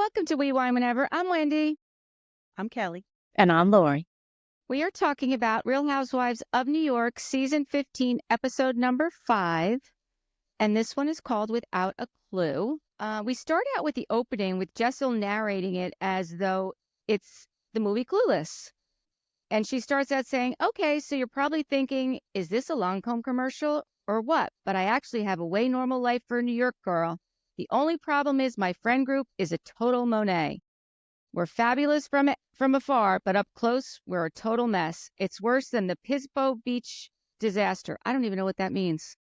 Welcome to We Wine Whenever. I'm Wendy. I'm Kelly. And I'm Lori. We are talking about Real Housewives of New York, season 15, episode number 5. And this one is called Without a Clue. We start out with the opening with Jessel narrating it as though it's the movie Clueless. And she starts out saying, okay, so you're probably thinking, is this a Lancome commercial or what? But I actually have a way normal life for a New York girl. The only problem is my friend group is a total Monet. We're fabulous from afar, but up close, we're a total mess. It's worse than the Pismo Beach disaster. I don't even know what that means.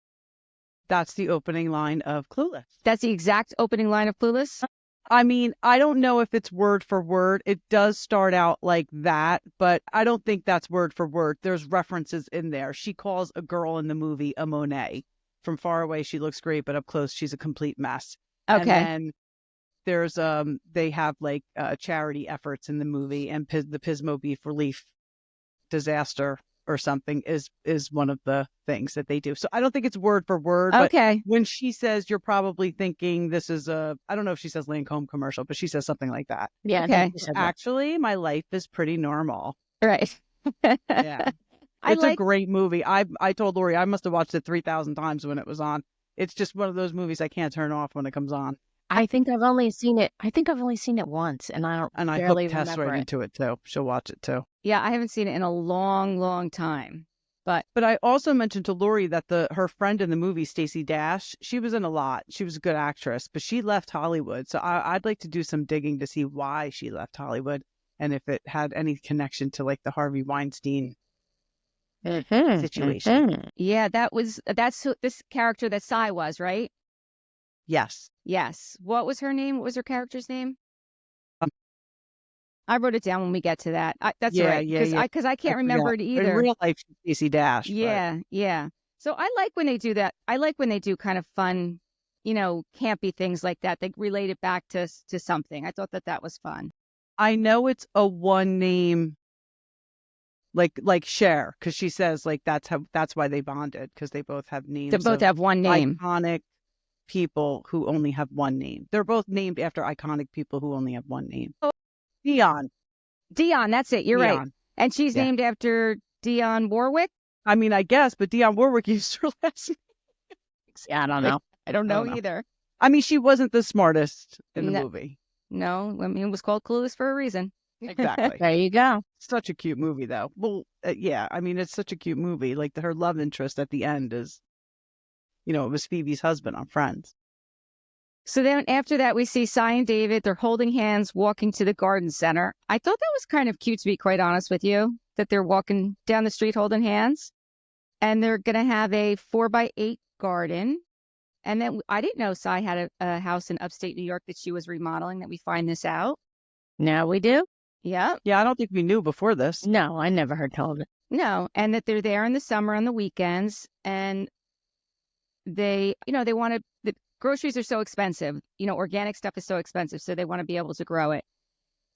That's the opening line of Clueless. That's the exact opening line of Clueless? I mean, I don't know if it's word for word. It does start out like that, but I don't think that's word for word. There's references in there. She calls a girl in the movie a Monet. From far away, she looks great, but up close, she's a complete mess. Okay. And then there's they have like charity efforts in the movie, and the Pismo Beef Relief disaster or something is one of the things that they do. So I don't think it's word for word. Okay. But when she says, you're probably thinking this is I don't know if she says Lancome commercial, but she says something like that. Yeah. Okay. Actually, my life is pretty normal. Right. Yeah. It's a great movie. I told Lori I must have watched it 3,000 times when it was on. It's just one of those movies I can't turn off when it comes on. I think I've only seen it once, and I barely hooked Tess right into it too. She'll watch it too. Yeah, I haven't seen it in a long, long time. But I also mentioned to Lori that her friend in the movie, Stacey Dash, she was in a lot. She was a good actress, but she left Hollywood. So I'd like to do some digging to see why she left Hollywood and if it had any connection to like the Harvey Weinstein situation. Yeah, that's who this character that Sai was, right? Yes. Yes. What was her name? What was her character's name? I wrote it down when we get to that. That's right. Because I can't remember it either. In real life, Stacey Dash. Yeah, yeah. So I like when they do that. I like when they do kind of fun, campy things like that. They relate it back to something. I thought that was fun. I know it's a one name, like Cher, because she says like that's why they bonded, because they both have names. They both have one name. Iconic people who only have one name. They're both named after iconic people who only have one name. Dionne, that's it. You're right. And she's named after Dionne Warwick. I mean, I guess, but Dionne Warwick used her last name. Yeah, I don't know. I don't know either. I mean, she wasn't the smartest in the movie. No, I mean, it was called Clueless for a reason. Exactly. There you go. Such a cute movie, though. Well, yeah, I mean, it's such a cute movie. Like her love interest at the end is, it was Phoebe's husband on Friends. So then after that, we see Sai and David. They're holding hands, walking to the garden center. I thought that was kind of cute, to be quite honest with you, that they're walking down the street holding hands. And they're going to have a 4x8 garden. And then I didn't know Sai had a house in upstate New York that she was remodeling, that we find this out. Now we do? Yeah. Yeah, I don't think we knew before this. No, I never heard told it. No, and that they're there in the summer on the weekends. And they want to, the groceries are so expensive. Organic stuff is so expensive. So they want to be able to grow it.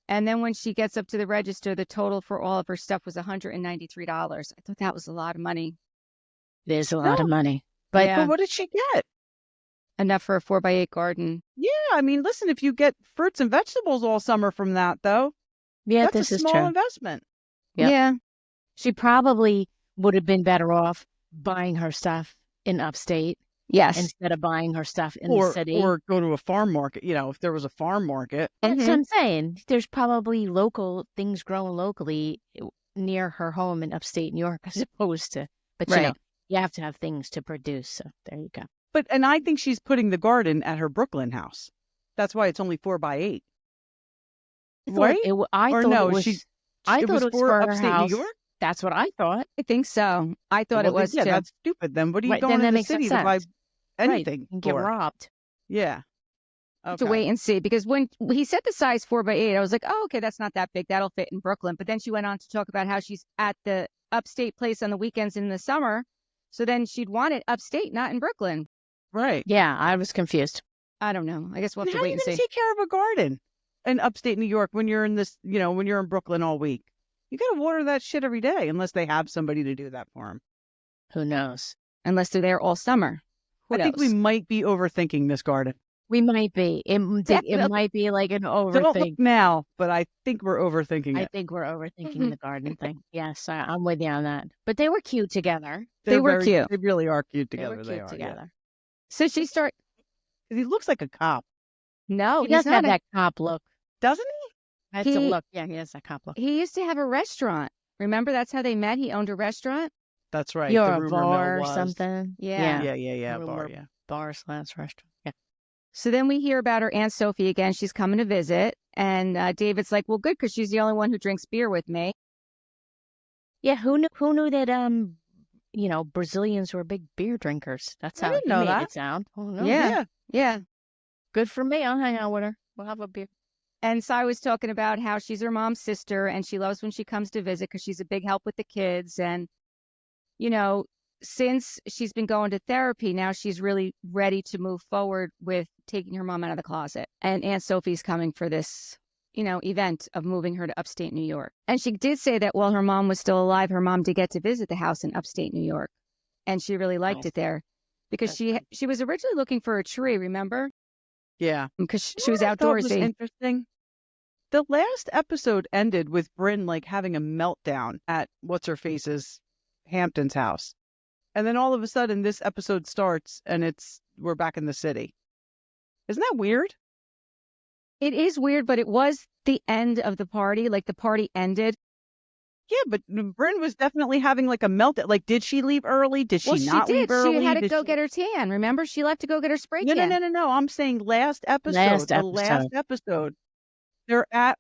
And then when she gets up to the register, the total for all of her stuff was $193. I thought that was a lot of money. It is a lot of money. But what did she get? Enough for a 4x8 garden. Yeah, I mean, listen, if you get fruits and vegetables all summer from that, though, yeah, that's a small investment. Yep. Yeah. She probably would have been better off buying her stuff in upstate. Yes. Instead of buying her stuff in the city. Or go to a farm market, if there was a farm market. That's what I'm saying. There's probably local things growing locally near her home in upstate New York, as opposed to, but you have to have things to produce. So there you go. And I think she's putting the garden at her Brooklyn house. That's why it's only 4x8. Right? I thought it was for her upstate house. New York? That's what I thought. I think so. I thought it was too. That's stupid then. What are you going to the city to buy anything and get robbed? Yeah. To wait and see, because when he said the size 4x8, I was like, oh, okay, that's not that big. That'll fit in Brooklyn. But then she went on to talk about how she's at the upstate place on the weekends in the summer. So then she'd want it upstate, not in Brooklyn. Right. Yeah, I was confused. I don't know. I guess we'll have to wait and see. How are you going to take care of a garden in upstate New York when you're in this, when you're in Brooklyn all week? You got to water that shit every day unless they have somebody to do that for them. Who knows? Unless they're there all summer. I think we might be overthinking this garden. We might be. It Definitely. might be like an Don't look overthink. now, but I think we're overthinking I it. think we're overthinking the garden thing. Yes, I'm with you on that. But they were cute together. They were cute. They really are cute They together. were They cute are, together. So she start. yeah. 'Cause he looks like a cop, No, He he's does have not. that cop look. doesn't he? That's a He look. Yeah, he has that cop look. he used to have a restaurant. Remember, that's how they met. He owned a restaurant. That's right. You're The a rumor mill bar or was. something. Yeah. Yeah. Bar, Rumor yeah. bar / restaurant. Yeah. So then we hear about her Aunt Sufia again. She's coming to visit, and David's like, "Well, good, because she's the only one who drinks beer with me." Yeah, who knew that Brazilians were big beer drinkers. That's I how didn't he know made that. it sound. Oh no. Yeah, Yeah. yeah. Good for me. I'll hang out with her. We'll have a beer. And Sai was talking about how she's her mom's sister, and she loves when she comes to visit because she's a big help with the kids. And you know, since she's been going to therapy, now she's really ready to move forward with taking her mom out of the closet. And Aunt Sophie's coming for this, event of moving her to upstate New York. And she did say that while her mom was still alive, her mom did get to visit the house in upstate New York. And she really liked Nice. it there because That's she good. she was originally looking for a tree, remember? Yeah. Because You she know was what I thought was outdoorsy. interesting? The last episode ended with Bryn like having a meltdown at what's her face's Hampton's house. And then all of a sudden this episode starts and we're back in the city. Isn't that weird? It is weird, but it was the end of the party. Like the party ended. Yeah, but Bryn was definitely having like a meltdown. Like, did she leave early? Did she Well, she not leave did. early? She had to Did go she... get her tan. Remember? She left to go get her spray No, tan. no. I'm saying last episode. Last The last episode. episode. They're at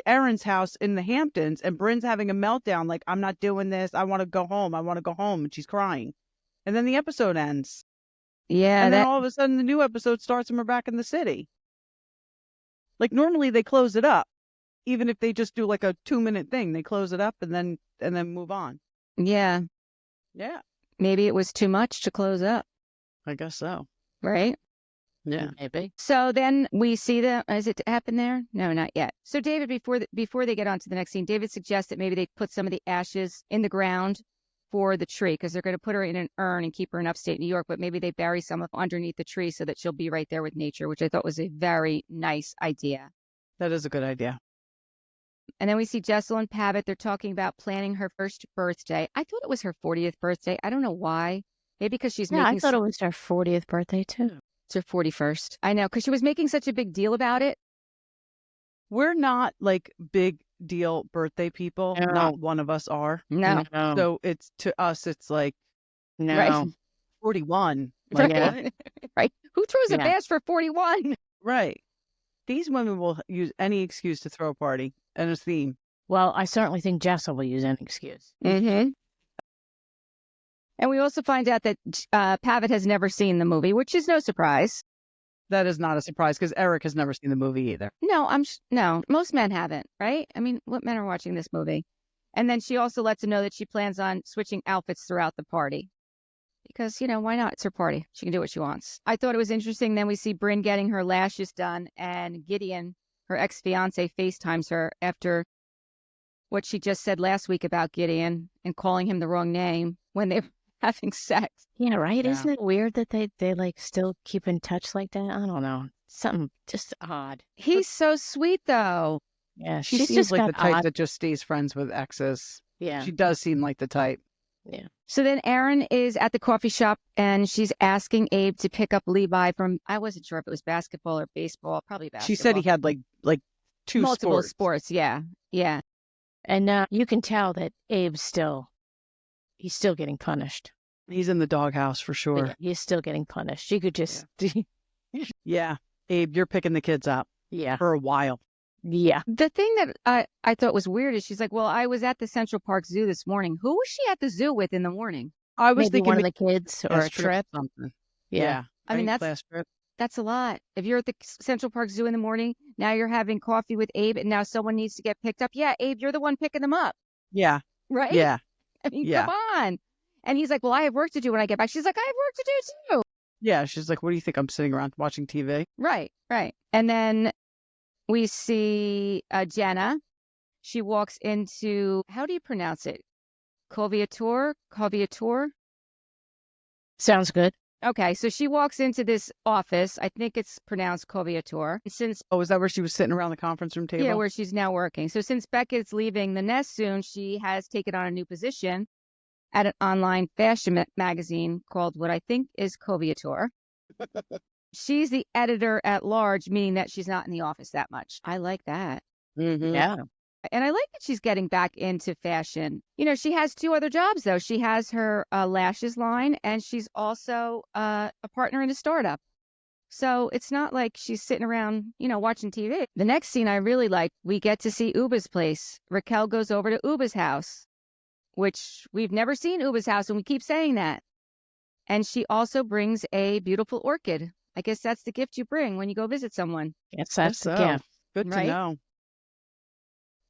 Erin's house in the Hamptons, and Bryn's having a meltdown. Like, I'm not doing this. I want to go home. I want to go home, and she's crying. And then the episode ends. Yeah, And then all of a sudden, the new episode starts, and we're back in the city. Like normally, they close it up. Even if they just do like a 2-minute thing, they close it up and then move on. Yeah. Yeah, Maybe it was too much to close up, I guess so. right? Yeah. Maybe. So then we see them. Is it happen there? No, not yet. So David, before they get on to the next scene, David suggests that maybe they put some of the ashes in the ground for the tree because they're going to put her in an urn and keep her in upstate New York. But maybe they bury some of underneath the tree so that she'll be right there with nature, which I thought was a very nice idea. That is a good idea. And then we see Jessel and Pavitt. They're talking about planning her first birthday. I thought it was her 40th birthday. I don't know why. Maybe because she's Yeah, making. I thought it was her 40th birthday too. It's her 41st. I know, because she was making such a big deal about it. We're not like big deal birthday people. No. Not one of us are. No. So it's to us, it's like No. Right. 41. Right. Like, what? Right. Who throws a Yeah. bash for 41? Right. These women will use any excuse to throw a party and a theme. Well, I certainly think Jessel will use any excuse. Mm-hmm. And we also find out that Pavitt has never seen the movie, which is no surprise. That is not a surprise because Eric has never seen the movie either. No, no, most men haven't, right? I mean, what men are watching this movie? And then she also lets him know that she plans on switching outfits throughout the party. Because, why not? It's her party. She can do what she wants. I thought it was interesting. Then we see Bryn getting her lashes done, and Gideon, her ex-fiance, FaceTimes her after what she just said last week about Gideon and calling him the wrong name when they were having sex. Yeah, right? Yeah. Isn't it weird that they like still keep in touch like that? I don't know. Something just odd. He's so sweet, though. Yeah, She she's seems just like got the type odd. that just stays friends with exes. Yeah. She does seem like the type. Yeah. So then Erin is at the coffee shop and she's asking Abe to pick up Levi from, I wasn't sure if it was basketball or baseball, probably basketball. She said he had like two multiple sports. Yeah. Yeah. And you can tell that Abe's he's still getting punished. He's in the doghouse for sure. Yeah, he's still getting punished. You could just, Yeah. Abe, you're picking the kids up yeah. for a while. Yeah. The thing that I thought was weird is she's like, well, I was at the Central Park Zoo this morning. Who was she at the zoo with in the morning? I was Maybe thinking one of the kids or a class trip. or something. Yeah. I mean, Right? Class trip. that's a lot. If you're at the Central Park Zoo in the morning, now you're having coffee with Abe and now someone needs to get picked up. Yeah, Abe, you're the one picking them up. Yeah. Right? Yeah. I mean, Yeah. come on. And he's like, well, I have work to do when I get back. She's like, I have work to do too. Yeah. She's like, what do you think? I'm sitting around watching TV? Right. And then we see Jenna. She walks into, how do you pronounce it? Coviator? Sounds good. Okay, so she walks into this office. I think it's pronounced Coviator. Since Oh, is that where she was sitting around the conference room table? yeah, where she's now working. So since Beckett's leaving the nest soon, she has taken on a new position at an online fashion magazine called what I think is Coviator. She's the editor at large, meaning that she's not in the office that much. I like that. Mm-hmm. Yeah. And I like that she's getting back into fashion. You know, she has 2 other jobs, though. She has her lashes line, and she's also a partner in a startup. So it's not like she's sitting around, you know, watching TV. The next scene I really like, we get to see Uba's place. Raquel goes over to Uba's house, which we've never seen Uba's house, and we keep saying that. And she also brings a beautiful orchid. I guess that's the gift you bring when you go visit someone. Yes, Guess that's the so. gift. Good to Right? know.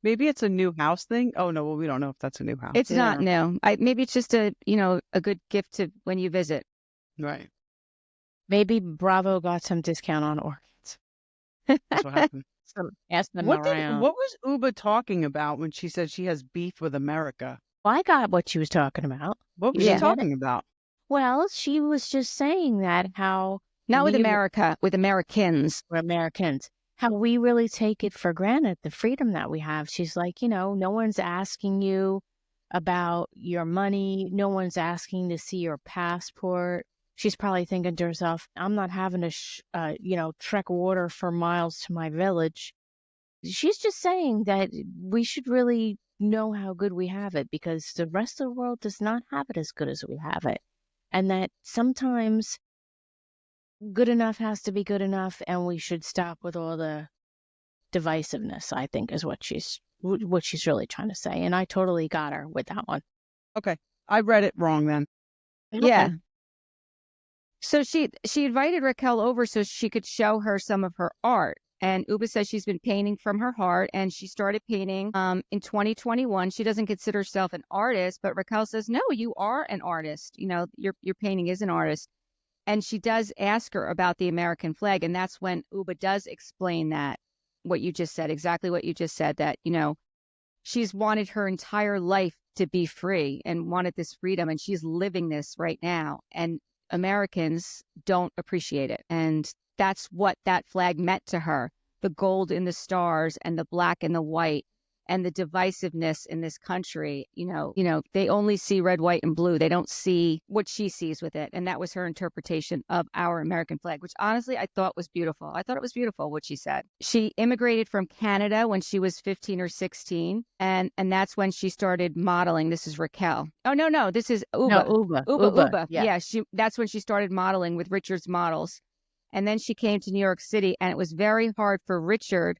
Maybe it's a new house thing. Oh no, well we don't know if that's a new house. It's not new. Maybe it's just a, you know, a good gift to when you visit. Right. Maybe Bravo got some discount on orchids. That's what happened. Ask them What around. was Uba talking about when she said she has beef with America? Well, I got what she was talking about. What was Yeah. she talking about? Well, she was just saying that how Not with we- America, with Americans. we're Americans, how we really take it for granted, the freedom that we have. She's like, you know, no one's asking you about your money. No one's asking to see your passport. She's probably thinking to herself, I'm not having to, trek water for miles to my village. She's just saying that we should really know how good we have it because the rest of the world does not have it as good as we have it. And that sometimes good enough has to be good enough, and we should stop with all the divisiveness, I think, is what she's really trying to say. And I totally got her with that one. Okay. I read it wrong then. Yeah. So she invited Raquel over so she could show her some of her art. And Uba says she's been painting from her heart, and she started painting in 2021. She doesn't consider herself an artist, but Raquel says, no, you are an artist. You know, your painting is an artist. And she does ask her about the American flag. And that's when Uba does explain that, what you just said, exactly what you just said, that, you know, she's wanted her entire life to be free and wanted this freedom. And she's living this right now. And Americans don't appreciate it. And that's what that flag meant to her. The gold in the stars and the black and the white and the divisiveness in this country, you know, they only see red, white, and blue. They don't see what she sees with it. And that was her interpretation of our American flag, which honestly I thought was beautiful. I thought it was beautiful what she said. She immigrated from Canada when she was 15 or 16. And that's when she started modeling. This is Raquel. Oh, no, this is Uba. No, Uba. Yeah, that's when she started modeling with Richard's models. And then she came to New York City, and it was very hard for Richard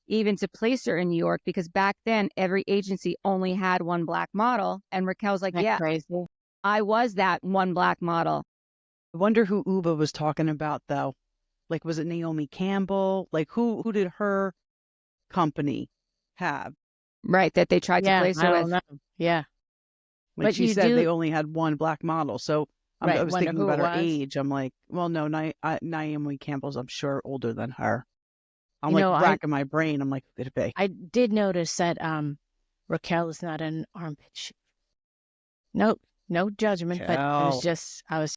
even to place her in New York because back then every agency only had one black model. And Raquel's like, That's yeah, crazy. I was that one black model. I wonder who Uba was talking about though. Like, was it Naomi Campbell? Like, who did her company have? Right, that they tried to place her I with. don't know. Yeah. Like But she you said, do- they only had one black model. So Right, I was wonder thinking who about it her was. age. I'm like, well, no, Naomi Campbell's, I'm sure, older than her. I'm You like know, racking my brain. I'm like, who could it be? I did notice that Raquel is not an armpit shape. Nope, no judgment, but Raquel. I was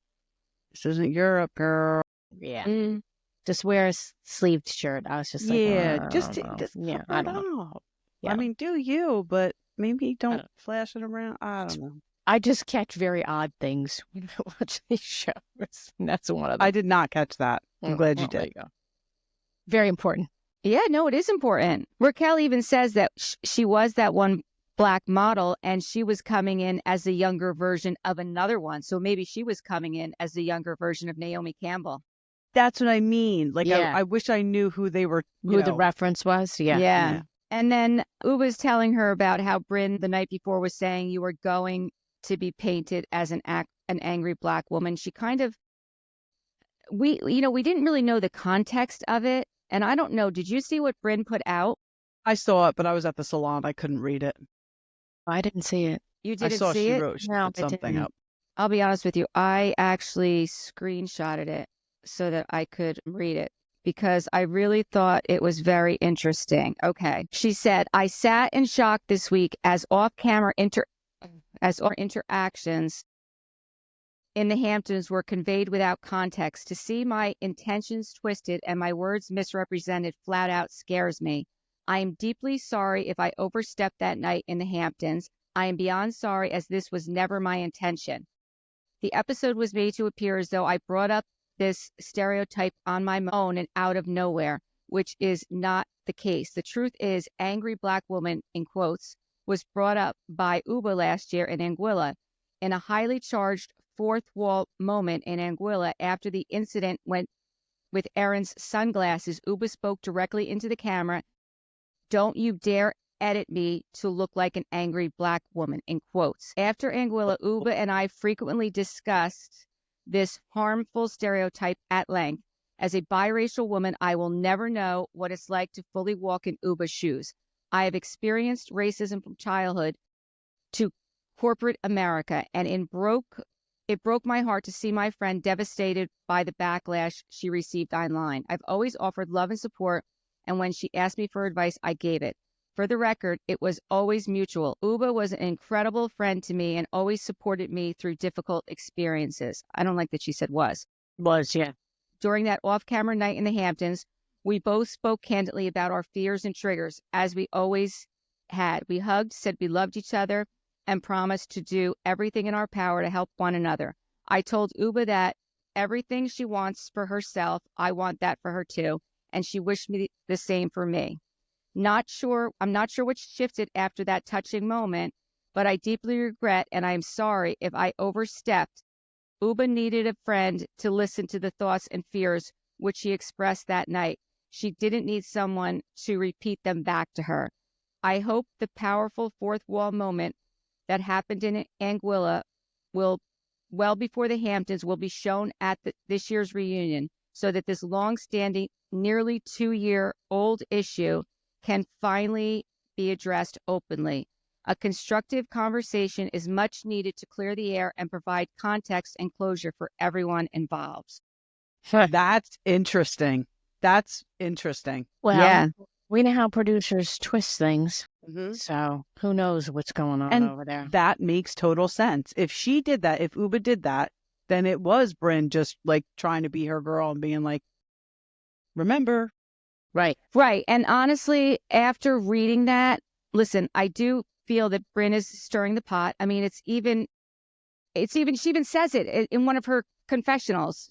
This isn't Europe, girl. yeah. Mm. Just wear a sleeved shirt. I was just like, Yeah, I just don't know. just Yeah, cover I it don't know. up. Yeah. I mean, do you, but maybe don't don't- flash it around. I don't know. I just catch very odd things when I watch these shows. And that's one of them. I did not catch that. I'm glad you There did. you go. Very important. Yeah, no, it is important. Raquel even says that she was that one black model and she was coming in as the younger version of another one. So maybe she was coming in as the younger version of Naomi Campbell. That's what I mean. Like, Yeah. I wish I knew who they were. Who the reference was? Yeah. Yeah. And then Uba's telling her about how Bryn the night before was saying you were going to be painted as an angry black woman. She kind of, we didn't really know the context of it. And I don't know, did you see what Bryn put out? I saw it, but I was at the salon. I couldn't read it. I didn't see it. You I didn't saw see she it? wrote she No, put I something didn't. up. I'll be honest with you. I actually screenshotted it so that I could read it because I really thought it was very interesting. Okay. She said, I sat in shock this week as off-camera interactions in the Hamptons were conveyed without context. To see my intentions twisted and my words misrepresented flat out scares me. I am deeply sorry if I overstepped that night in the Hamptons. I am beyond sorry, as this was never my intention. The episode was made to appear as though I brought up this stereotype on my own and out of nowhere, which is not the case. The truth is, angry black woman, in quotes, was brought up by Uba last year in Anguilla. In a highly charged fourth wall moment in Anguilla after the incident went with Erin's sunglasses, Uba spoke directly into the camera. Don't you dare edit me to look like an angry black woman, in quotes. After Anguilla, Uba and I frequently discussed this harmful stereotype at length. As a biracial woman, I will never know what it's like to fully walk in Uba's shoes. I have experienced racism from childhood to corporate America, and it broke my heart to see my friend devastated by the backlash she received online. I've always offered love and support, and when she asked me for advice, I gave it. For the record, it was always mutual. Uba was an incredible friend to me and always supported me through difficult experiences. I don't like that she said was. Was, yeah. During that off-camera night in the Hamptons, we both spoke candidly about our fears and triggers, as we always had. We hugged, said we loved each other, and promised to do everything in our power to help one another. I told Uba that everything she wants for herself, I want that for her too, and she wished me the same for me. I'm not sure what shifted after that touching moment, but I deeply regret and I'm sorry if I overstepped. Uba needed a friend to listen to the thoughts and fears which she expressed that night. She didn't need someone to repeat them back to her. I hope the powerful fourth wall moment that happened in Anguilla will, well before the Hamptons, will be shown at this year's reunion, so that this long-standing, nearly 2-year-old issue can finally be addressed openly. A constructive conversation is much needed to clear the air and provide context and closure for everyone involved. That's interesting. That's interesting. Well, Yeah. we know how producers twist things, Mm-hmm. so who knows what's going on And over there. that makes total sense. If she did that, if Uba did that, then it was Brynn just like trying to be her girl and being like, remember. Right. Right. And honestly, after reading that, listen, I do feel that Brynn is stirring the pot. I mean, she even says it in one of her confessionals,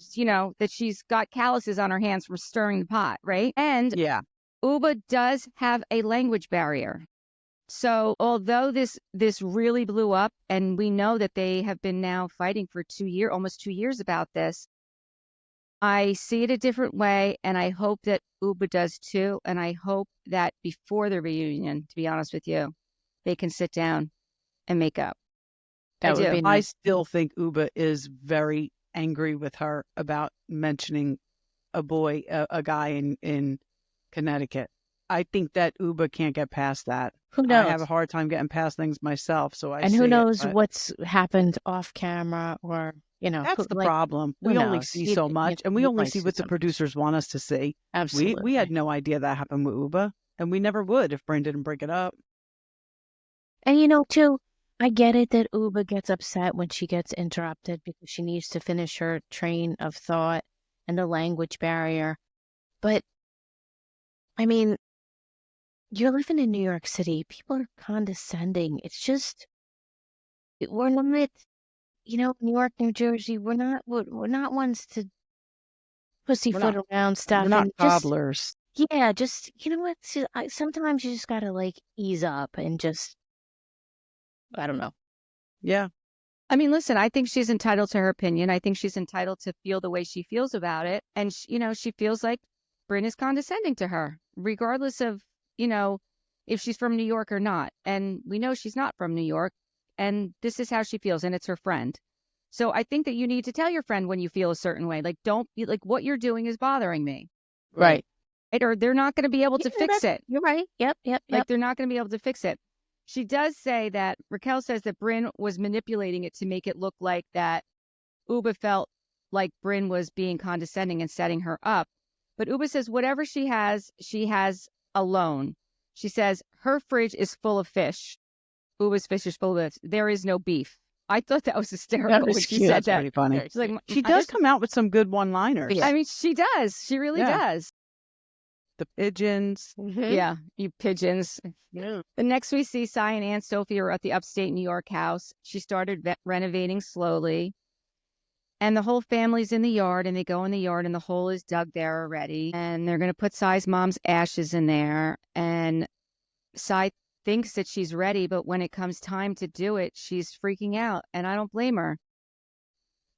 that she's got calluses on her hands from stirring the pot, right? And Yeah. Uba does have a language barrier. So although this really blew up, and we know that they have been now fighting for almost 2 years about this, I see it a different way, and I hope that Uba does too. And I hope that before the reunion, to be honest with you, they can sit down and make up. That would be I nice. still think Uba is very angry with her about mentioning a guy in Connecticut. I think that Uba can't get past that. Who knows? I have a hard time getting past things myself, so I And see who it, knows but what's happened off camera, or, that's the problem. who We only knows? see so much, and we you only might see see what the so much. producers want us to see. Absolutely. We had no idea that happened with Uba, and we never would if Brynn didn't bring it up. And too, I get it that Uba gets upset when she gets interrupted because she needs to finish her train of thought and the language barrier. But, I mean, you're living in New York City. People are condescending. It's just, we're not, New York, New Jersey, we're not ones to pussyfoot around stuff. We're not and just, toddlers. yeah, just, what? Sometimes you just got to ease up and just, I don't know. Yeah. I mean, listen, I think she's entitled to her opinion. I think she's entitled to feel the way she feels about it. And, she feels like Brynn is condescending to her, regardless of, if she's from New York or not. And we know she's not from New York. And this is how she feels. And it's her friend. So I think that you need to tell your friend when you feel a certain way. Don't be what you're doing is bothering me. Right. Or they're not going to be able to fix it. You're right. Yep. They're not going to be able to fix it. She does say that, Raquel says that Brynn was manipulating it to make it look like that Uba felt like Brynn was being condescending and setting her up. But Uba says whatever she has alone. She says her fridge is full of fish. Uba's fish is full of fish. There is no beef. I thought that was hysterical when she cute. said That's that. pretty funny. She's like, She does come out with some good one-liners. I mean, she does. She really does. The pigeons. Yeah, you pigeons. Yeah. The next we see Cy and Aunt Sufia are at the upstate New York house. She started renovating slowly. And the whole family's in the yard, and they go in the yard, and the hole is dug there already. And they're going to put Cy's mom's ashes in there. And Cy thinks that she's ready, but when it comes time to do it, she's freaking out. And I don't blame her.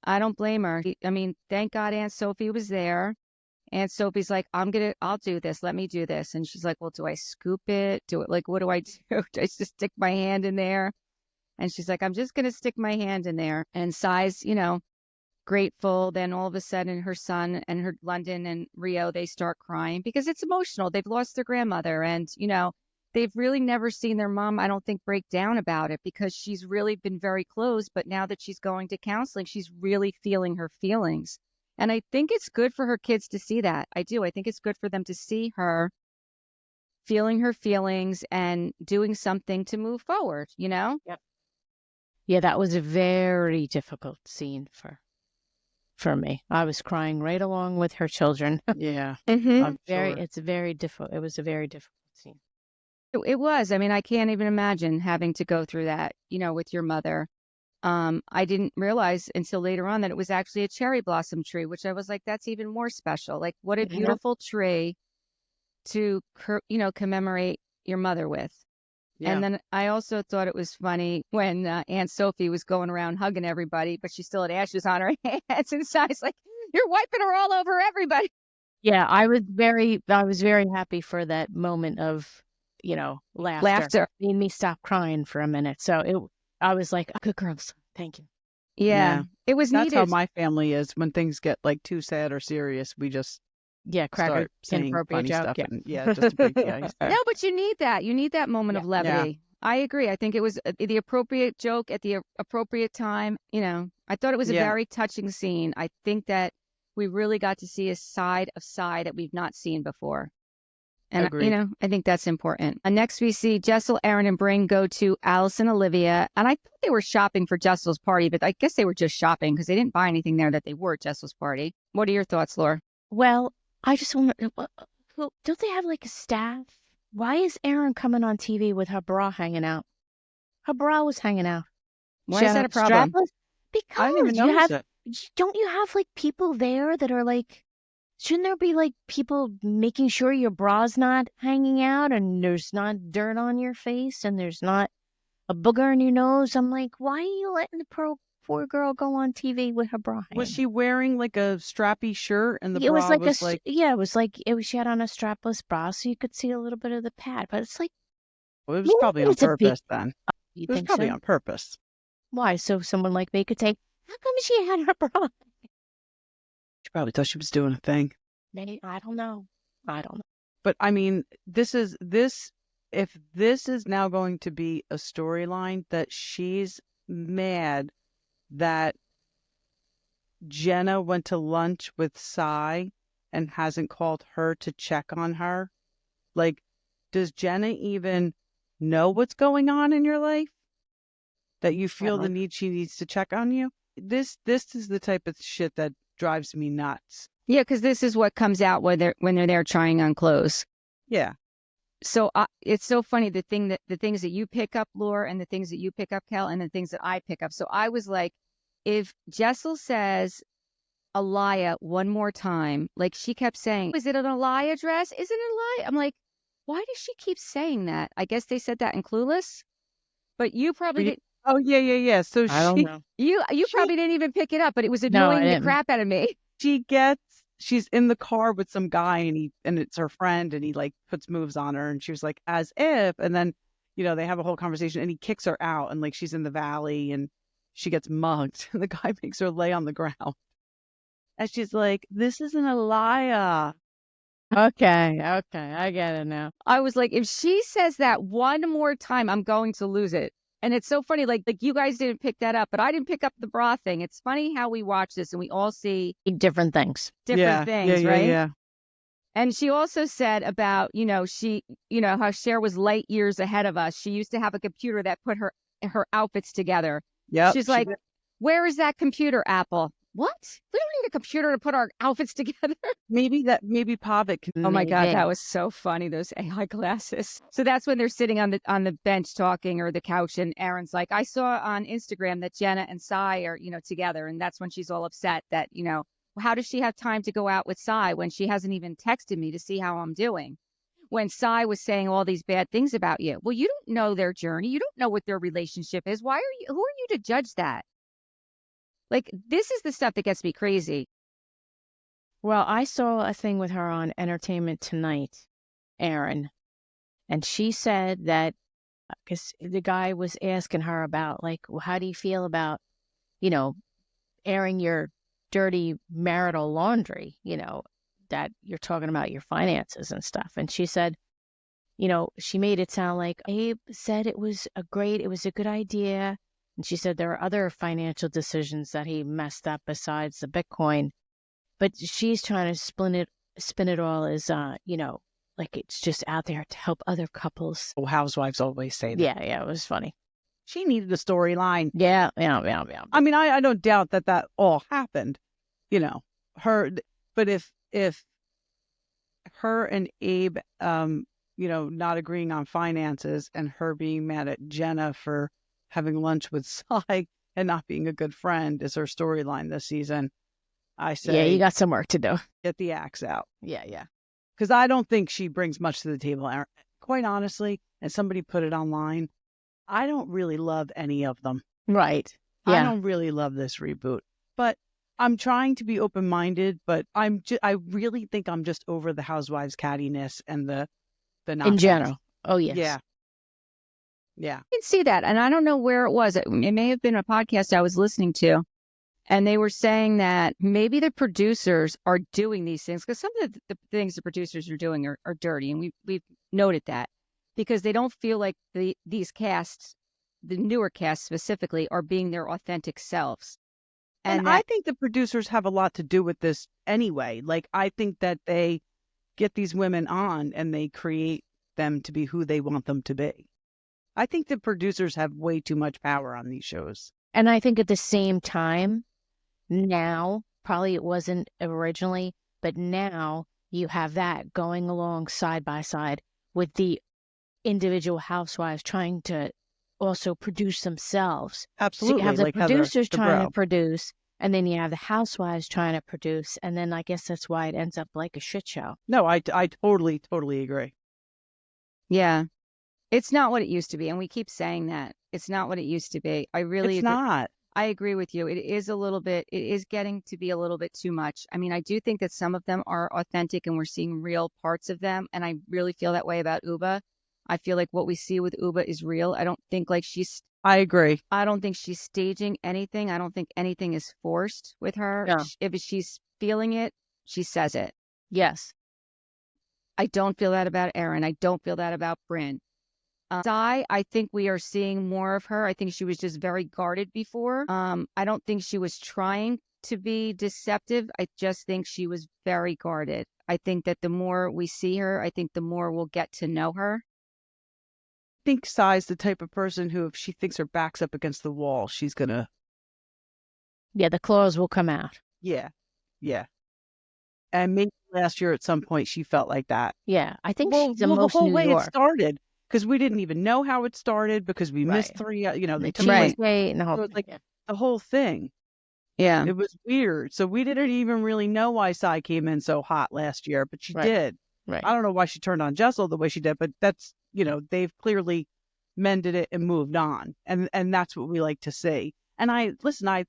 I don't blame her. I mean, thank God Aunt Sophie was there. Aunt Sophie's like, I'll do this. Let me do this. And she's like, well, do I scoop it? Do it? Like, what do I do? Do I just stick my hand in there? And she's like, I'm just going to stick my hand in there. And Cy's, grateful. Then all of a sudden her son and her London and Rio, they start crying because it's emotional. They've lost their grandmother and, they've really never seen their mom, I don't think, break down about it because she's really been very close. But now that she's going to counseling, she's really feeling her feelings. And I think it's good for her kids to see that. I do. I think it's good for them to see her feeling her feelings and doing something to move forward, Yep. Yeah, that was a very difficult scene for me. I was crying right along with her children. Yeah. It's very difficult. It was a very difficult scene. It was. I mean, I can't even imagine having to go through that, with your mother. I didn't realize until later on that it was actually a cherry blossom tree, which I was like, that's even more special. Like, what a beautiful tree to, commemorate your mother with. Yeah. And then I also thought it was funny when Aunt Sophie was going around hugging everybody, but she still had ashes on her hands. And Cy's like, you're wiping her all over everybody. Yeah, I was very happy for that moment of, laughter. Made me stop crying for a minute. So I was like, good girls. Thank you. Yeah. It was needed. That's how my family is. When things get like too sad or serious, we just crack saying funny joke. stuff. Just a big, No, but you need that. You need that moment of levity. Yeah. I agree. I think it was the appropriate joke at the appropriate time. I thought it was a very touching scene. I think that we really got to see a side of Cy that we've not seen before. And, Agreed. I think that's important. Next, we see Jessel, Aaron, and Bring go to Alice and Olivia. And I thought they were shopping for Jessel's party, but I guess they were just shopping because they didn't buy anything there that they were at Jessel's party. What are your thoughts, Laura? Well, I just want to, don't they have like a staff? Why is Aaron coming on TV with her bra hanging out? Her bra was hanging out. Why is that a problem? Because I didn't even notice it. Don't you have like people there that are like, shouldn't there be like people making sure your bra's not hanging out and there's not dirt on your face and there's not a booger in your nose? I'm like, why are you letting the poor girl go on TV with her bra hanging? Was she wearing like a strappy shirt and the bra was like she had on a strapless bra so you could see a little bit of the pad, but it's like, well, it was probably on purpose then. It was probably on purpose. Why? So someone like me could say, how come she had her bra? She probably thought she was doing a thing. Maybe, I don't know. But I mean, if this is now going to be a storyline that she's mad that Jenna went to lunch with Cy and hasn't called her to check on her. Like, does Jenna even know what's going on in your life? That you feel the need she needs to check on you? This is the type of shit that drives me nuts. Yeah, because this is what comes out when they're there trying on clothes. Yeah. So it's so funny the things that you pick up, Laura, and the things that you pick up, Kel, and the things that I pick up. So I was like, if Jessel says Alaya one more time, like she kept saying, is it an Alaya dress? Is it an Alaya? I'm like, why does she keep saying that? I guess they said that in Clueless, but you probably didn't. Oh yeah. So I don't know. You probably didn't even pick it up, but it was annoying the crap out of me. She's in the car with some guy and it's her friend and he like puts moves on her and she was like, as if, and then, they have a whole conversation and he kicks her out and like she's in the valley and she gets mugged and the guy makes her lay on the ground. And she's like, this isn't a liar. Okay, I get it now. I was like, if she says that one more time, I'm going to lose it. And it's so funny, like you guys didn't pick that up, but I didn't pick up the bra thing. It's funny how we watch this and we all see different things. Things, right? Yeah. And she also said about, how Cher was light years ahead of us. She used to have a computer that put her outfits together. Yep. She's she like, did. where is that computer, Apple? What? We don't need a computer to put our outfits together. Maybe Pavic can. Oh my God, Maybe. that was so funny, those AI glasses. So that's when they're sitting on the bench talking, or the couch, and Aaron's like, I saw on Instagram that Jenna and Sai are, together. And that's when she's all upset that, how does she have time to go out with Sai when she hasn't even texted me to see how I'm doing? When Sai was saying all these bad things about you. Well, you don't know their journey. You don't know what their relationship is. Who are you to judge that? Like, this is the stuff that gets me crazy. Well, I saw a thing with her on Entertainment Tonight, Aaron, and she said that because the guy was asking her about, like, well, how do you feel about, airing your dirty marital laundry, that you're talking about your finances and stuff. And she said, she made it sound like Abe said it was a good idea. And she said there are other financial decisions that he messed up besides the Bitcoin. But she's trying to spin it all as, like it's just out there to help other couples. Housewives always say that. Yeah, it was funny. She needed a storyline. Yeah. I mean, I don't doubt that all happened, but if her and Abe, not agreeing on finances, and her being mad at Jenna for having lunch with Sai and not being a good friend is her storyline this season, I say, yeah, you got some work to do. Get the axe out. Yeah. Because I don't think she brings much to the table. Quite honestly, and somebody put it online, I don't really love any of them. Right. Yeah. I don't really love this reboot, but I'm trying to be open-minded, but I really think I'm just over the Housewives cattiness and the nonsense. In general. Oh, yes. Yeah. I can see that. And I don't know where it was. It may have been a podcast I was listening to. And they were saying that maybe the producers are doing these things because some of the things the producers are doing are dirty. And we've noted that because they don't feel like these casts, the newer casts specifically, are being their authentic selves. And I think the producers have a lot to do with this anyway. Like, I think that they get these women on and they create them to be who they want them to be. I think the producers have way too much power on these shows. And I think at the same time, now, probably it wasn't originally, but now you have that going along side by side with the individual housewives trying to also produce themselves. Absolutely. So you have the like producers Heather trying Dubrow. to produce, and then you have the housewives trying to produce, and then I guess that's why it ends up like a shit show. No, I totally agree. Yeah. It's not what it used to be. And we keep saying that. It's not what it used to be. It's not. I agree with you. It is getting to be a little bit too much. I mean, I do think that some of them are authentic and we're seeing real parts of them. And I really feel that way about Uba. I feel like what we see with Uba is real. I don't think I agree. I don't think she's staging anything. I don't think anything is forced with her. No. If she's feeling it, she says it. Yes. I don't feel that about Erin. I don't feel that about Brynn. Sai, I think we are seeing more of her. I think she was just very guarded before. I don't think she was trying to be deceptive. I just think she was very guarded. I think that the more we see her, I think the more we'll get to know her. I think Sai's the type of person who, if she thinks her back's up against the wall, she's gonna. Yeah, the claws will come out. Yeah. And maybe last year at some point she felt like that. Yeah, I think she's the most whole New way York. it started, because we didn't even know how it started because we missed 3. They The took like, Tuesday and the whole so it's like thing. the whole thing. Yeah. It was weird. So we didn't even really know why Sai came in so hot last year, but she did. Right. I don't know why she turned on Jessel the way she did, but that's, they've clearly mended it and moved on. And that's what we like to see. And I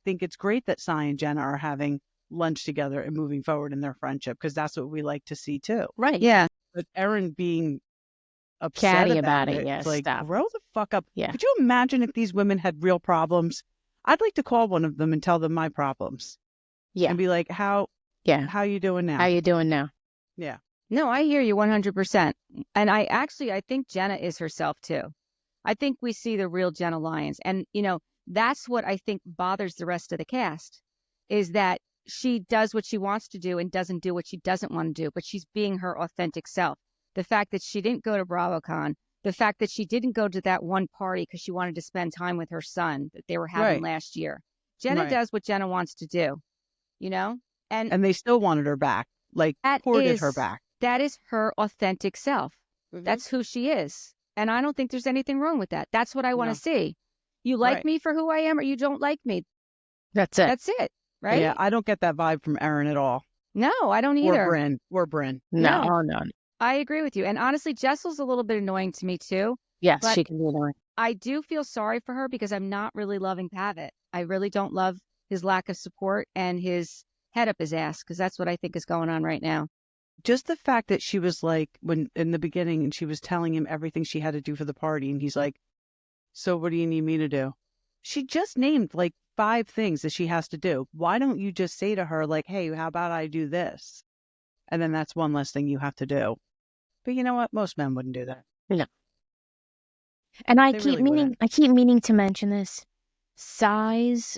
think it's great that Sai and Jenna are having lunch together and moving forward in their friendship, because that's what we like to see too. Right. Yeah. But Erin being upset Catty about about it, it, yeah, it's like, stop. grow the fuck up. Yeah. Could you imagine if these women had real problems? I'd like to call one of them and tell them my problems. Yeah. And be like, how you doing now? How you doing now? Yeah. No, I hear you 100%. And I think Jenna is herself too. I think we see the real Jenna Lyons. And, that's what I think bothers the rest of the cast, is that she does what she wants to do and doesn't do what she doesn't want to do, but she's being her authentic self. The fact that she didn't go to BravoCon, The fact that she didn't go to that one party because she wanted to spend time with her son that they were having last year. Jenna does what Jenna wants to do, you know? And they still wanted her back, like courted her back. That is her authentic self. That's who she is. And I don't think there's anything wrong with that. That's what I want to see. You like me for who I am or you don't like me. That's it. That's it. Right? Yeah, I don't get that vibe from Erin at all. No, I don't either. Or Brynn. No. I agree with you. And honestly, Jessel's a little bit annoying to me too. Yes, she can be annoying. I do feel sorry for her because I'm not really loving Pavitt. I really don't love his lack of support and his head up his ass, because that's what I think is going on right now. Just the fact that she was like, when in the beginning, and she was telling him everything she had to do for the party, and he's like, so what do you need me to do? She just named like 5 things that she has to do. Why don't you just say to her, like, hey, how about I do this? And then that's one less thing you have to do. But you know what? Most men wouldn't do that. No. And I keep meaning to mention this. Sai's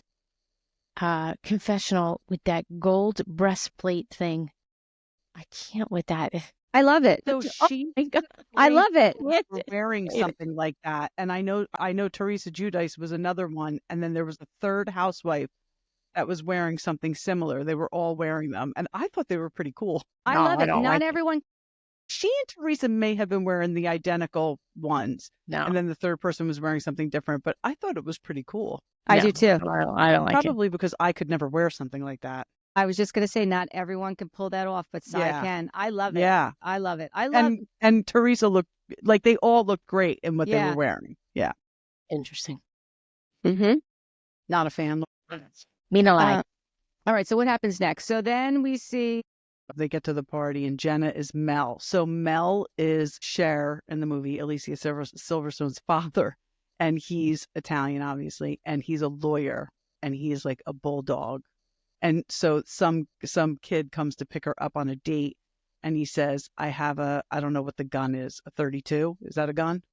confessional with that gold breastplate thing. I can't with that. I love it. So she, I love it. Wearing something like that. And I know Teresa Giudice was another one. And then there was a third housewife that was wearing something similar. They were all wearing them. And I thought they were pretty cool. I love it. Not everyone. She and Teresa may have been wearing the identical ones. No. And then the third person was wearing something different. But I thought it was pretty cool. I do too. I don't like it. Probably because I could never wear something like that. I was just going to say, not everyone can pull that off, but Sai can. I love it. Yeah. I love it. And Teresa looked like they all looked great in what they were wearing. Yeah. Interesting. Not a fan. Me no like. All right. So what happens next? So then we see. They get to the party and Jenna is Mel. So Mel is Cher in the movie, Alicia Silverstone's father. And he's Italian, obviously. And he's a lawyer. And he's like a bulldog. And so some kid comes to pick her up on a date, and he says, I don't know what the gun is, a 32. Is that a gun?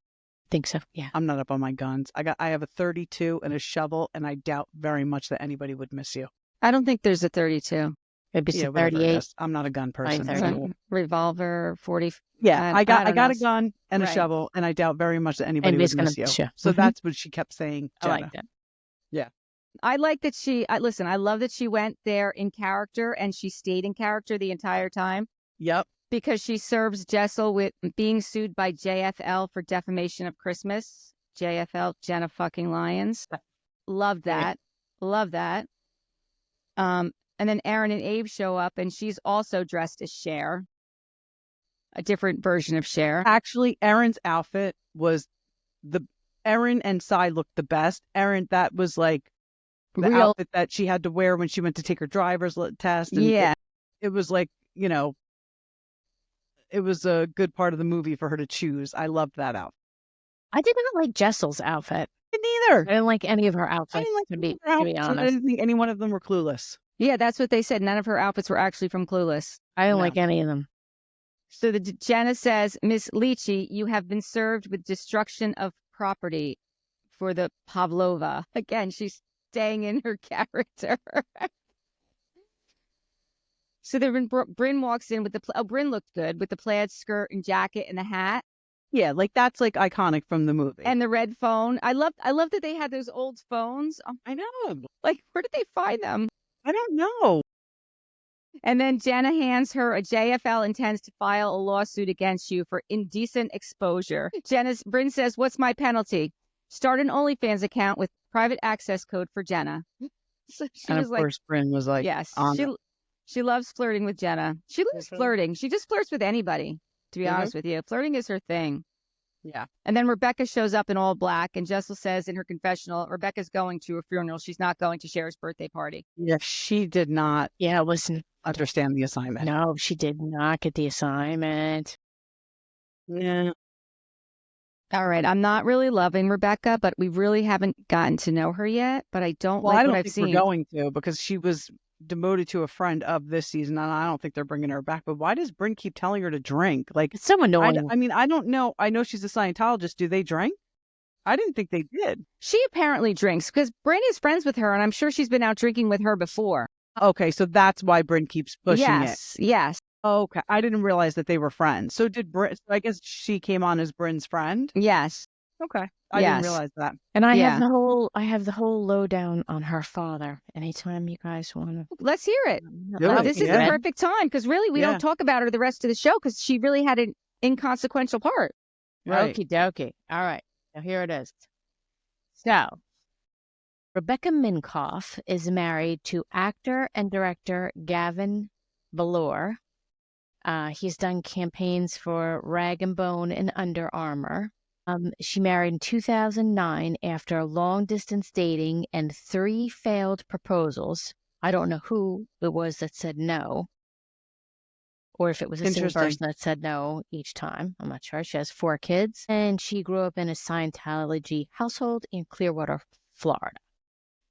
Think so, yeah. I'm not up on my guns. I have a 32 and a shovel, and I doubt very much that anybody would miss you. I don't think there's a 32. Maybe it's a 38. I'm not a gun person. Revolver, 40. Yeah, I got a gun and a shovel, and I doubt very much that anybody would miss you. So that's what she kept saying, Jenna. I like that. Yeah. I like that I love that she went there in character and she stayed in character the entire time. Yep. Because she serves Jessel with being sued by JFL for defamation of Christmas. JFL, Jenna fucking Lyons. Love that. Love that. And then Aaron and Abe show up and she's also dressed as Cher. A different version of Cher. Actually, Erin's outfit was Erin and Sai looked the best. Erin, that was like the outfit that she had to wear when she went to take her driver's test. And it was like, it was a good part of the movie for her to choose. I loved that outfit. I did not like Jessel's outfit. I didn't either. I didn't like any of her outfits, to be honest. I didn't think any one of them were Clueless. Yeah, that's what they said. None of her outfits were actually from Clueless. I don't like any of them. So Jenna says, Miss Leachy, you have been served with destruction of property for the Pavlova. Again, she's staying in her character. So then Brynn walks in with Brynn looked good with the plaid skirt and jacket and the hat. Yeah, like that's like iconic from the movie. And the red phone. I love that they had those old phones. I know. Like, where did they find them? I don't know. And then Jenna hands her a JFL intends to file a lawsuit against you for indecent exposure. Brynn says, what's my penalty? Start an OnlyFans account with private access code for Jenna. So she was like, of course, Brynn was like, yes, she loves flirting with Jenna. She loves flirting. She just flirts with anybody, to be honest with you. Flirting is her thing. Yeah. And then Rebecca shows up in all black, and Jessel says in her confessional, Rebecca's going to a funeral. She's not going to Cher's birthday party. Yeah, she did not. Yeah, it wasn't understand the assignment. No, she did not get the assignment. Yeah. All right. I'm not really loving Rebecca, but we really haven't gotten to know her yet. But I don't like what I've seen. We're going to, because she was demoted to a friend of this season, and I don't think they're bringing her back. But why does Brynn keep telling her to drink? Like, it's so annoying. I mean, I don't know. I know she's a Scientologist. Do they drink? I didn't think they did. She apparently drinks because Brynn is friends with her, and I'm sure she's been out drinking with her before. Okay, so that's why Brynn keeps pushing it. Yes. Oh, okay. I didn't realize that they were friends. So did Brit. So I guess she came on as Bryn's friend. Yes. Okay. I didn't Yes. realize that. And I Yeah. have the whole lowdown on her father. Anytime you guys want to, Let's hear it. Do it. This is Yeah. the perfect time because really we Yeah. don't talk about her the rest of the show because she really had an inconsequential part. Right. Okie dokie. All right. Now here it is. So, Rebecca Minkoff is married to actor and director Gavin Ballor. He's done campaigns for Rag and Bone and Under Armour. She married in 2009 after long distance dating and 3 failed proposals. I don't know who it was that said no, or if it was the same Interesting. person that said no each time. I'm not sure. She has 4 kids, and she grew up in a Scientology household in Clearwater, Florida.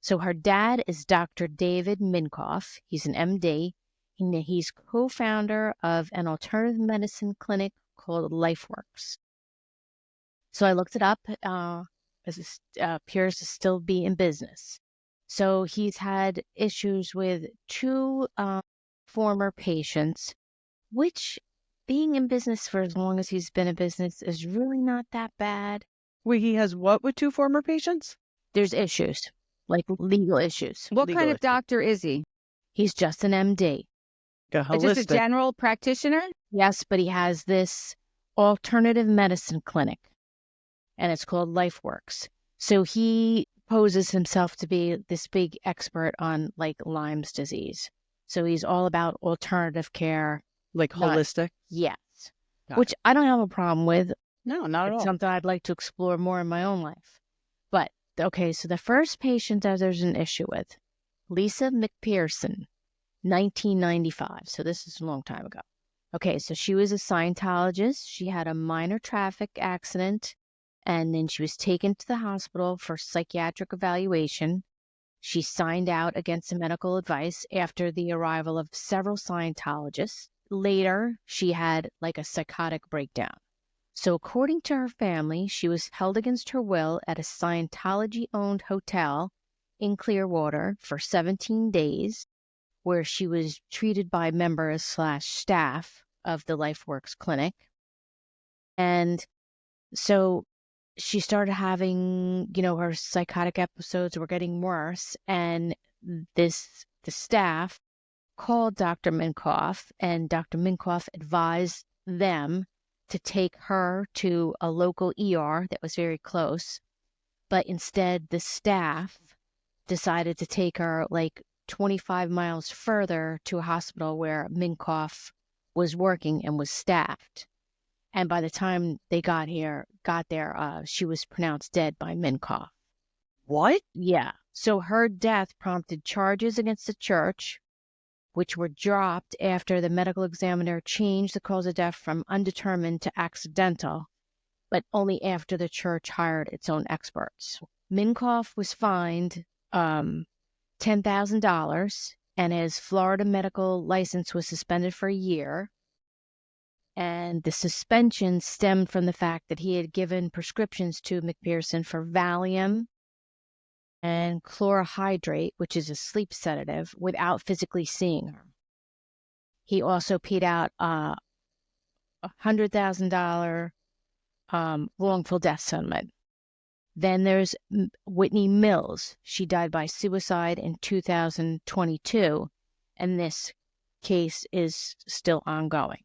So her dad is Dr. David Minkoff. He's an MD. He's co-founder of an alternative medicine clinic called LifeWorks. So I looked it up, as it appears to still be in business. So he's had issues with 2 former patients, which being in business for as long as he's been in business is really not that bad. Wait, he has what with 2 former patients? There's issues, like legal issues. What Legal kind of issue. doctor is he? He's just an MD. Just a general practitioner? Yes, but he has this alternative medicine clinic, and it's called LifeWorks. So he poses himself to be this big expert on like Lyme's disease. So he's all about alternative care. Like holistic? Yes. Got Which I don't have a problem with. No, not at It's all. something I'd like to explore more in my own life. But okay, so the first patient that there's an issue with, Lisa McPherson, 1995. So this is a long time ago. Okay, so she was a Scientologist. She had a minor traffic accident, and then she was taken to the hospital for psychiatric evaluation. She signed out against the medical advice after the arrival of several Scientologists. Later, she had like a psychotic breakdown. So according to her family, she was held against her will at a Scientology-owned hotel in Clearwater for 17 days, where she was treated by members/staff of the LifeWorks clinic. And so she started having, her psychotic episodes were getting worse. And the staff called Dr. Minkoff, and Dr. Minkoff advised them to take her to a local ER that was very close. But instead, the staff decided to take her like 25 miles further to a hospital where Minkoff was working and was staffed. And by the time they got there, she was pronounced dead by Minkoff. What? Yeah. So her death prompted charges against the church, which were dropped after the medical examiner changed the cause of death from undetermined to accidental, but only after the church hired its own experts. Minkoff was fined $10,000, and his Florida medical license was suspended for a year. And the suspension stemmed from the fact that he had given prescriptions to McPherson for Valium and chlorohydrate, which is a sleep sedative, without physically seeing her. He also paid out a $100,000 wrongful death settlement. Then there's Whitney Mills. She died by suicide in 2022, and this case is still ongoing.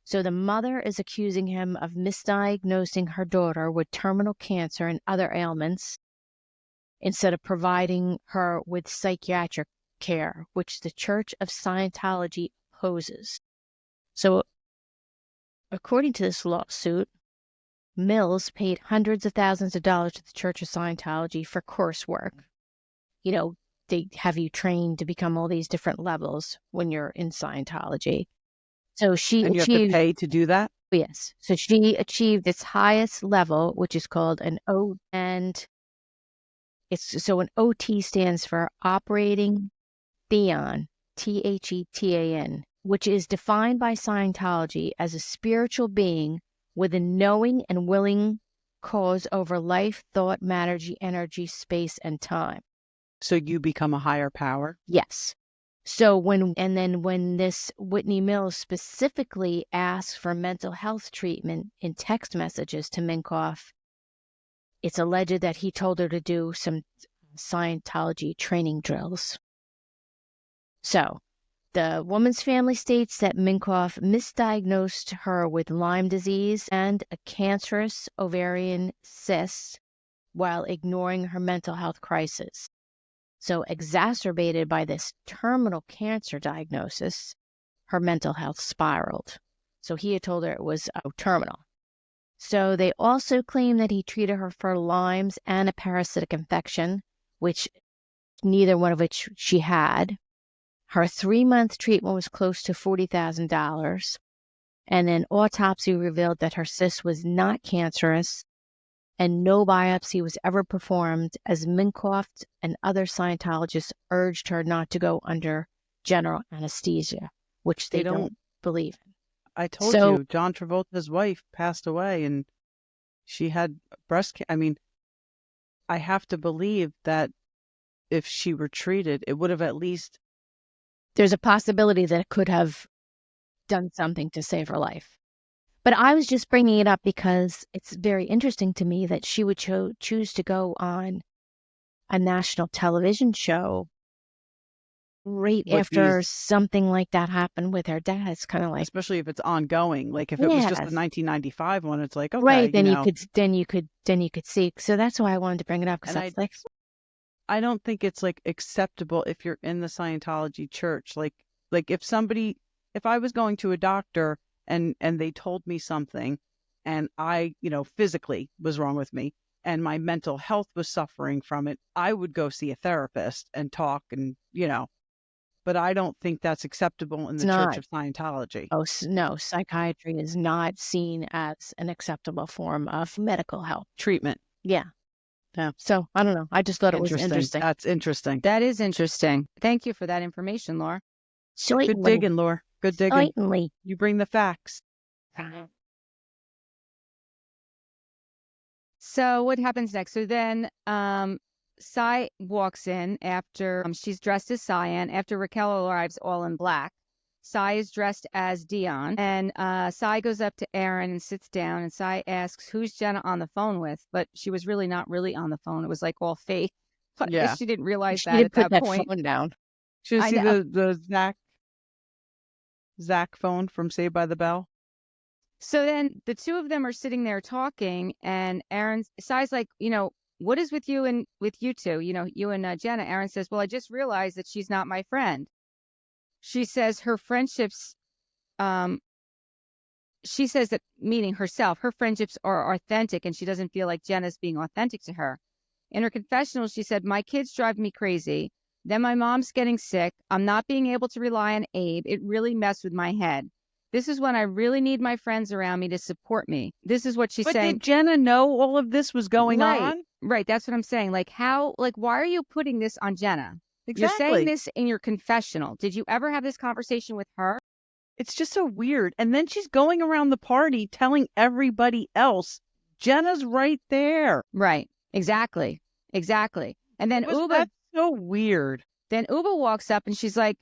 So the mother is accusing him of misdiagnosing her daughter with terminal cancer and other ailments instead of providing her with psychiatric care, which the Church of Scientology opposes. So according to this lawsuit, Mills paid hundreds of thousands of dollars to the Church of Scientology for coursework. They have you trained to become all these different levels when you're in Scientology. So she And you have to pay to do that? Yes. So she achieved its highest level, which is called an O, and an OT stands for Operating Thean, Thetan, which is defined by Scientology as a spiritual being with a knowing and willing cause over life, thought, matter, energy, space, and time. So you become a higher power? Yes. So when this Whitney Mills specifically asked for mental health treatment in text messages to Minkoff, it's alleged that he told her to do some Scientology training drills. So the woman's family states that Minkoff misdiagnosed her with Lyme disease and a cancerous ovarian cyst while ignoring her mental health crisis. So exacerbated by this terminal cancer diagnosis, her mental health spiraled. So he had told her it was terminal. So they also claim that he treated her for Lyme's and a parasitic infection, which neither one of which she had. Her 3-month treatment was close to $40,000. And an autopsy revealed that her cyst was not cancerous, and no biopsy was ever performed, as Minkoff and other Scientologists urged her not to go under general anesthesia, which they don't believe in. I told you, John Travolta's wife passed away and she had breast cancer. I mean, I have to believe that if she were treated, it would have at least... There's a possibility that it could have done something to save her life. But I was just bringing it up because it's very interesting to me that she would choose to go on a national television show right after something like that happened with her dad. It's kind of like, especially if it's ongoing. Like if it was just the 1995 one, it's like, okay, right? Then you could see. So that's why I wanted to bring it up, because I don't think it's like acceptable if you're in the Scientology church. Like if I was going to a doctor and they told me something and I, physically was wrong with me and my mental health was suffering from it, I would go see a therapist and talk and, but I don't think that's acceptable in the Church of Scientology. Oh, no, psychiatry is not seen as an acceptable form of medical help. Treatment. Yeah. Yeah. So I don't know. I just thought it was interesting. That's interesting. That is interesting. Thank you for that information, Laura. Good digging, Laura. Good digging. Certainly. You bring the facts. So what happens next? So then Cy walks in after she's dressed as Cyan. After Raquel arrives all in black, Cy is dressed as Dion. And Cy goes up to Aaron and sits down. And Cy asks, who's Jenna on the phone with? But she was really not really on the phone. It was like all fake. But I guess she didn't realize that at that point. Phone down. Should see the Zach phone from Saved by the Bell. So then the two of them are sitting there talking, and Cy's like, what is with you and with you two, you and Jenna? Aaron says, well, I just realized that she's not my friend. She says her friendships, she says that, meaning herself, her friendships are authentic, and she doesn't feel like Jenna's being authentic to her. In her confessional, she said, my kids drive me crazy. Then my mom's getting sick. I'm not being able to rely on Abe. It really messed with my head. This is when I really need my friends around me to support me. This is what she's saying. But did Jenna know all of this was going on? Right. That's what I'm saying. Why are you putting this on Jenna? Exactly. You're saying this in your confessional. Did you ever have this conversation with her? It's just so weird. And then she's going around the party telling everybody else, Jenna's right there. Right. Exactly. And then Uba. That's so weird. Then Uba walks up and she's like,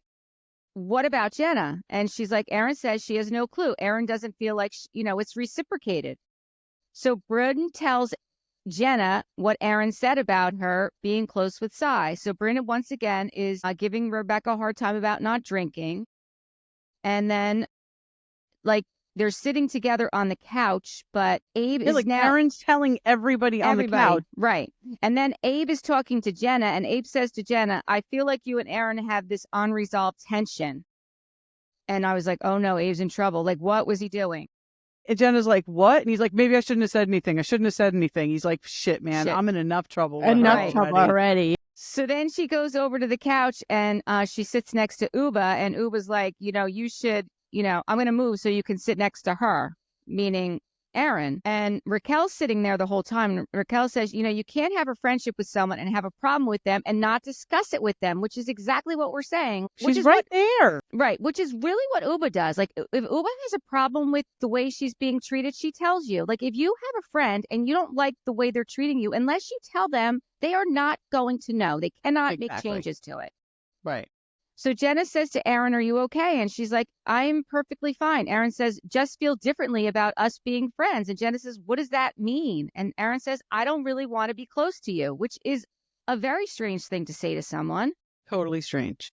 what about Jenna? And she's like, Aaron says she has no clue. Aaron doesn't feel like, it's reciprocated. So Bryn tells Jenna what Aaron said about her being close with Cy. So Bryn once again is giving Rebecca a hard time about not drinking. And then, they're sitting together on the couch, but Abe is now... Aaron's telling everybody on the couch. Right. And then Abe is talking to Jenna, and Abe says to Jenna, I feel like you and Aaron have this unresolved tension. And I was like, oh no, Abe's in trouble. What was he doing? And Jenna's like, what? And he's like, maybe I shouldn't have said anything. He's like, shit, man, I'm in enough trouble. Trouble already. So then she goes over to the couch, and she sits next to Uba, and Uba's like, you should... I'm going to move so you can sit next to her, meaning Aaron. And Raquel's sitting there the whole time. Raquel says, you can't have a friendship with someone and have a problem with them and not discuss it with them, which is exactly what we're saying. She's right there. Right. Which is really what Uba does. If Uba has a problem with the way she's being treated, she tells you. If you have a friend and you don't like the way they're treating you, unless you tell them, they are not going to know. They cannot make changes to it. Right. So Jenna says to Aaron, are you okay? And she's like, I'm perfectly fine. Aaron says, just feel differently about us being friends. And Jenna says, what does that mean? And Aaron says, I don't really want to be close to you, which is a very strange thing to say to someone. Totally strange.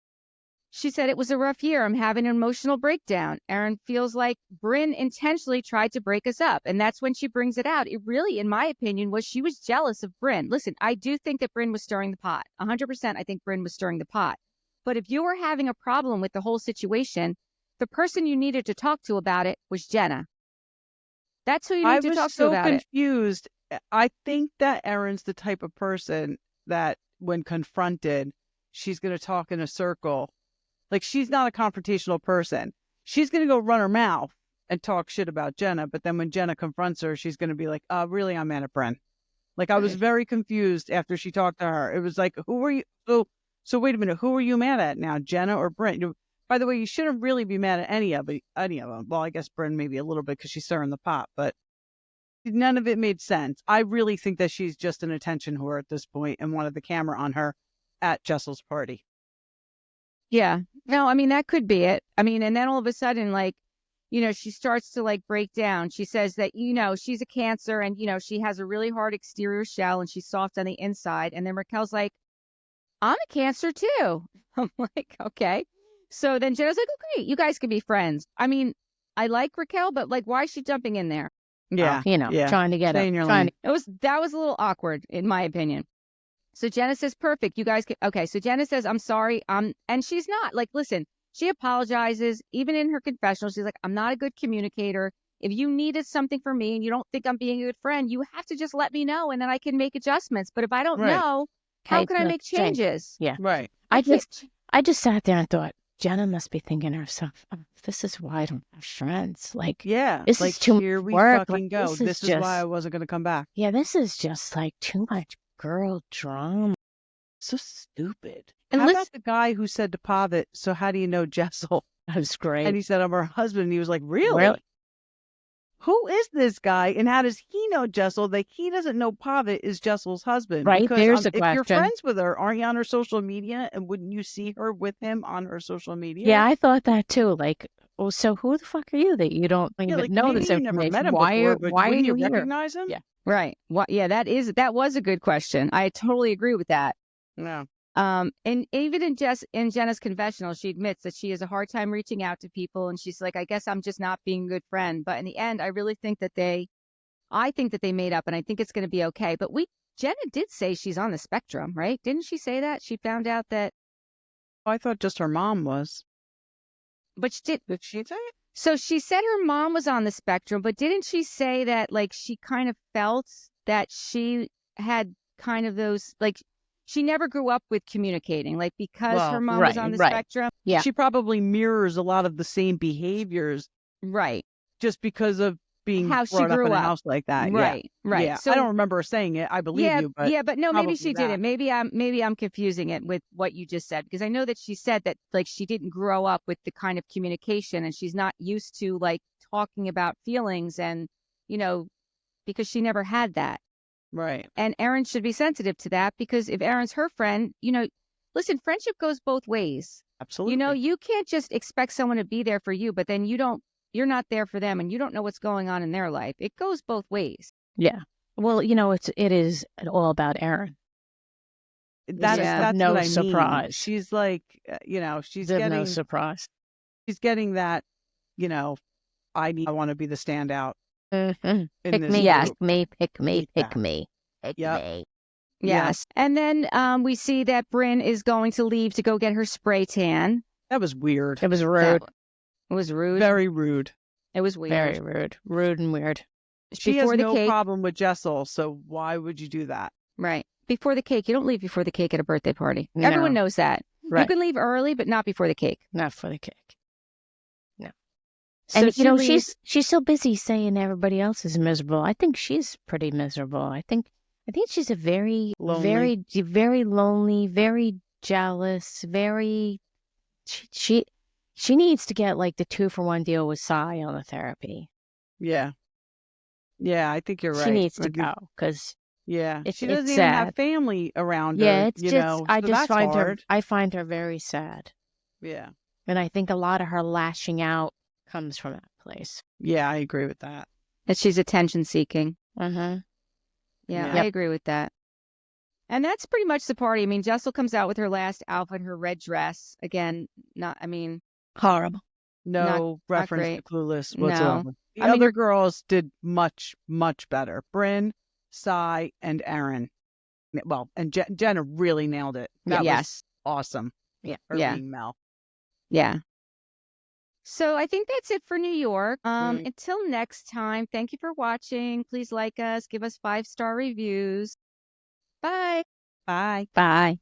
She said, it was a rough year. I'm having an emotional breakdown. Aaron feels like Brynn intentionally tried to break us up. And that's when she brings it out. It really, in my opinion, was she was jealous of Brynn. Listen, I do think that Brynn was stirring the pot. 100% I think Brynn was stirring the pot. But if you were having a problem with the whole situation, the person you needed to talk to about it was Jenna. That's who you need to talk to about it. I was so confused. I think that Erin's the type of person that when confronted, she's going to talk in a circle. Like, she's not a confrontational person. She's going to go run her mouth and talk shit about Jenna. But then when Jenna confronts her, she's going to be like, really, I'm mad at Brynn. Like, I was very confused after she talked to her. It was like, who are you? So wait a minute. Who are you mad at now, Jenna or Brynn? By the way, you shouldn't really be mad at any of them. Well, I guess Brynn maybe a little bit because she's stirring the pot, but none of it made sense. I really think that she's just an attention whore at this point and wanted the camera on her at Jessel's party. Yeah. No, I mean, that could be it. I mean, and then all of a sudden, like, she starts to like break down. She says that, she's a Cancer and, she has a really hard exterior shell and she's soft on the inside. And then Raquel's like, I'm a Cancer too. I'm like, okay. So then Jenna's like, okay, you guys can be friends. I mean, I like Raquel, but like, why is she jumping in there? Yeah. Trying to get it. That was a little awkward, in my opinion. So Jenna says, perfect. You guys can. Okay. So Jenna says, I'm sorry. And she's not like, listen, she apologizes. Even in her confessional, she's like, I'm not a good communicator. If you needed something from me and you don't think I'm being a good friend, you have to just let me know and then I can make adjustments. But if I don't know, how can I make changes? Yeah. Right. I just sat there and thought, Jenna must be thinking to herself, this is why I don't have friends. Like, this like, is too here we work. Fucking go. This is why I wasn't going to come back. Yeah, this is just like too much girl drama. So stupid. And how about the guy who said to Pavitt, so how do you know Jessel? That was great. And he said, I'm her husband. And he was like, really? Who is this guy? And how does he know Jessel? Like, he doesn't know Pavitt is Jessel's husband. Right. Because, there's a if question. You're friends with her, aren't you on her social media? And wouldn't you see her with him on her social media? Yeah, I thought that too. Like, well, so who the fuck are you that you don't even know this information? Never met him why before, are you here? Recognize him? Yeah. Right. Yeah, that was a good question. I totally agree with that. No. And even in Jenna's confessional, she admits that she has a hard time reaching out to people, and she's like, I guess I'm just not being a good friend. But in the end, I really think that they made up, and I think it's going to be okay. But Jenna did say she's on the spectrum, right? Didn't she say that? She found out that. Oh, I thought just her mom was. But did she say it? So she said her mom was on the spectrum, but didn't she say that like she kind of felt that she had kind of those like. She never grew up with communicating, like because her mom was on the spectrum. Yeah. She probably mirrors a lot of the same behaviors. Right. Just because of being how brought she grew up in up a house like that. Right. Yeah. Right. Yeah. So I don't remember her saying it. I believe you. But no, maybe she didn't. Maybe I'm confusing it with what you just said, because I know that she said that like she didn't grow up with the kind of communication and she's not used to like talking about feelings and, because she never had that. Right. And Aaron should be sensitive to that, because if Aaron's her friend, listen, friendship goes both ways. Absolutely. You can't just expect someone to be there for you, but then you're not there for them and you don't know what's going on in their life. It goes both ways. Yeah. Well, it is all about Aaron. That's no what I surprise. mean. She's like, she's There's getting no surprise. She's getting that, I want to be the standout. Mm-hmm. Pick me. Pick me. Yes. And then we see that Brynn is going to leave to go get her spray tan. That was weird. It was rude. It was rude. Very rude. It was weird. Very rude. Rude and weird. She has no problem with Jessel, so why would you do that? Right. Before the cake. You don't leave before the cake at a birthday party. No. Everyone knows that. Right. You can leave early, but not before the cake. Not for the cake. No. So and she's so busy saying everybody else is miserable. I think she's pretty miserable. I think she's a very lonely. very lonely, very jealous, very she needs to get like the 2-for-1 deal with Cy on the therapy. Yeah. Yeah, I think you're right. She needs to go because she doesn't even have family around her. Yeah, it's just I just find her very sad. Yeah. And I think a lot of her lashing out comes from that place. Yeah, I agree with that. That she's attention seeking. Mm-hmm. Yeah, Yeah. I agree with that. And that's pretty much the party. I mean, Jessel comes out with her last outfit, her red dress. Again, Horrible. No reference to great. Clueless No. whatsoever. The I mean, other girls did much, much better. Bryn, Sai, and Erin. Well, and Jenna really nailed it. That was yes. awesome. Yeah. Her Yeah. being Mel. Yeah. So I think that's it for New York. Mm. Until next time, thank you for watching. Please like us, give us 5-star reviews. Bye. Bye. Bye.